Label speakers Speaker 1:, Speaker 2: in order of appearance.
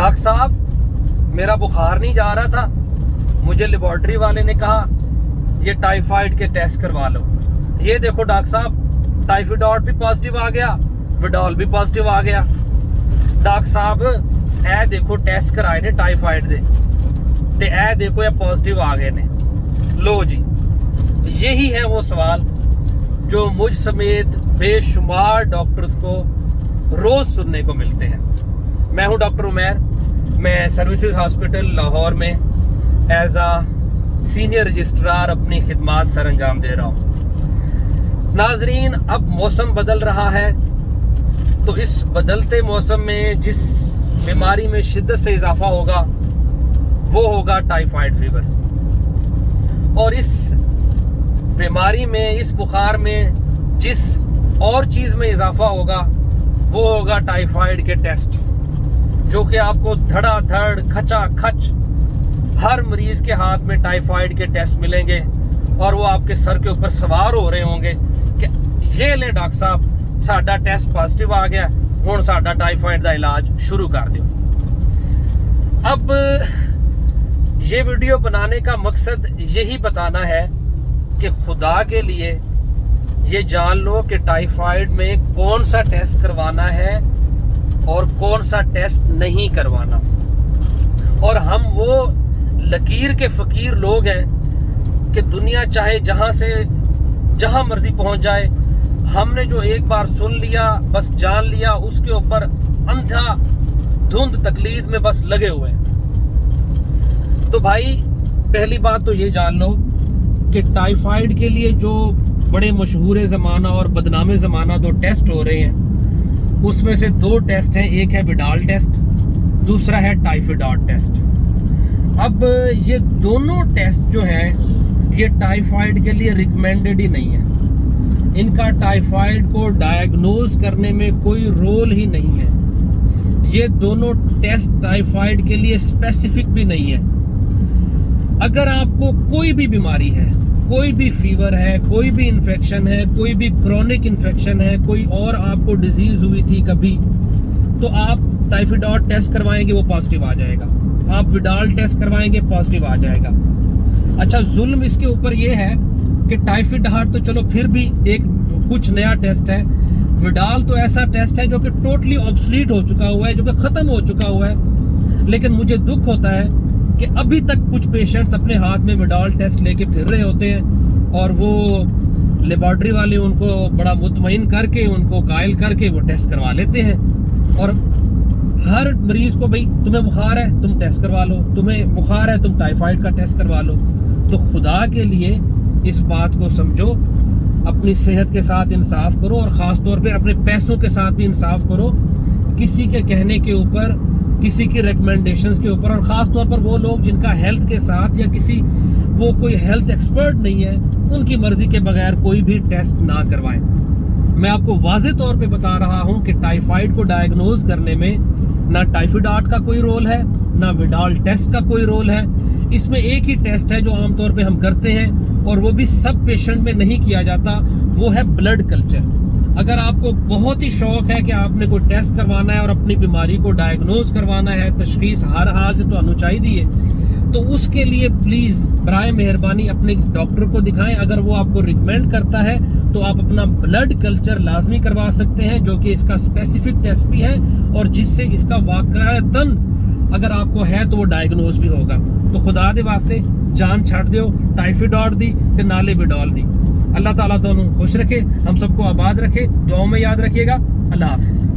Speaker 1: Doctor साहब मेरा बुखार नहीं जा रहा था, मुझे लेबॉर्ट्री वाले ने कहा ये टाइफाइड के टेस्ट करवा लो। ये देखो डॉक्टर साहब टाइफाइड भी पॉजिटिव आ गया, विडॉल भी पॉजिटिव आ गया। डॉक्टर साहब ए देखो टेस्ट कराए ने टाइफाइड दे ते ए देखो ये पॉजिटिव आ गए ने। लो जी, यही है वो सवाल जो मुझ समेत बेशुमार डॉक्टर्स को रोज सुनने को मिलते हैं। मैं हूं डॉक्टर उमैर, मैं सर्विसेज हॉस्पिटल लाहौर में एज आ सीनियर रजिस्ट्रार अपनी खिदमात सर अंजाम दे रहा हूं। नाजरीन, अब मौसम बदल रहा है, तो इस बदलते मौसम में जिस बीमारी में शिद्दत से इजाफा होगा वो होगा टाइफाइड फीवर। और इस बीमारी में, इस बुखार में जिस और चीज़ में इजाफा होगा वो होगा टाइफाइड के टेस्ट, जो कि आपको धड़ाधड़ खचा खच हर मरीज के हाथ में टाइफाइड के टेस्ट मिलेंगे और वो आपके सर के ऊपर सवार हो रहे होंगे कि ये ले डॉक्टर साहब साडा टेस्ट पॉजिटिव आ गया, हुण साडा टाइफाइड का इलाज शुरू कर दो। अब ये वीडियो बनाने का मकसद यही बताना है कि खुदा के लिए ये जान लो कि टाइफाइड में कौन सा टेस्ट करवाना है और कौन सा टेस्ट नहीं करवाना। और हम वो लकीर के फकीर लोग हैं कि दुनिया चाहे जहां मर्जी पहुंच जाए, हमने जो एक बार सुन लिया, बस जान लिया, उसके ऊपर अंधा धुंध तकलीद में बस लगे हुए हैं। तो भाई पहली बात तो ये जान लो कि टाइफाइड के लिए जो बड़े मशहूर ज़माना और बदनाम ज़माना दो टेस्ट हो रहे हैं, उसमें से दो टेस्ट हैं, एक है विडाल टेस्ट, दूसरा है टाइफाइड टेस्ट। अब ये दोनों टेस्ट जो हैं ये टाइफाइड के लिए रिकमेंडेड ही नहीं है। इनका टाइफाइड को डायग्नोज करने में कोई रोल ही नहीं है। ये दोनों टेस्ट टाइफाइड के लिए स्पेसिफिक भी नहीं है। अगर आपको कोई भी बीमारी है, कोई भी फीवर है, कोई भी इन्फेक्शन है, कोई भी क्रॉनिक इन्फेक्शन है, कोई और आपको डिजीज हुई थी कभी, तो आप टाइफाइड टेस्ट करवाएंगे वो पॉजिटिव आ जाएगा, आप विडाल टेस्ट करवाएंगे पॉजिटिव आ जाएगा। अच्छा, जुल्म इसके ऊपर ये है कि टाइफाइड तो चलो फिर भी एक कुछ नया टेस्ट है, विडाल तो ऐसा टेस्ट है जो कि टोटली ऑब्सलीट हो चुका हुआ है, जो कि खत्म हो चुका हुआ है। लेकिन मुझे दुख होता है कि अभी तक कुछ पेशेंट्स अपने हाथ में विडाल टेस्ट लेके फिर रहे होते हैं और वो लेबॉर्ट्री वाले उनको बड़ा मुतमईन करके, उनको कायल करके वो टेस्ट करवा लेते हैं। और हर मरीज को भाई तुम्हें बुखार है तुम टेस्ट करवा लो, तुम्हें बुखार है तुम टाइफाइड का टेस्ट करवा लो। तो खुदा के लिए इस बात को समझो, अपनी सेहत के साथ इंसाफ करो और ख़ास तौर पे अपने पैसों के साथ भी इंसाफ करो। किसी के कहने के ऊपर, किसी की रिकमेंडेशंस के ऊपर, और ख़ास तौर पर वो लोग जिनका हेल्थ के साथ या वो कोई हेल्थ एक्सपर्ट नहीं है, उनकी मर्जी के बगैर कोई भी टेस्ट ना करवाएं। मैं आपको वाज़ेह तौर पे बता रहा हूं कि टाइफाइड को डायग्नोज करने में ना टाइफाइड का कोई रोल है, ना विडाल टेस्ट का कोई रोल है। इसमें एक ही टेस्ट है जो आमतौर पे हम करते हैं, और वो भी सब पेशेंट में नहीं किया जाता, वो है ब्लड कल्चर। अगर आपको बहुत ही शौक है कि आपने कोई टेस्ट करवाना है और अपनी बीमारी को डायग्नोज करवाना है, तशखीस हर हाल से तो चाहिए, तो उसके लिए प्लीज़ बराए मेहरबानी अपने डॉक्टर को दिखाएं। अगर वो आपको रिकमेंड करता है तो आप अपना ब्लड कल्चर लाजमी करवा सकते हैं, जो कि इसका स्पेसिफिक टेस्ट भी है और जिससे इसका वाक़अतन अगर आपको है तो वो डायग्नोज भी होगा। तो खुदा दे वास्ते जान छड़ दियो, टाइफाइड दी ते नाले विडॉल दी। अल्लाह ताला तुहानू खुश रखे, हम सबको आबाद रखे, दुआओं में याद रखिएगा। अल्लाह हाफिज़।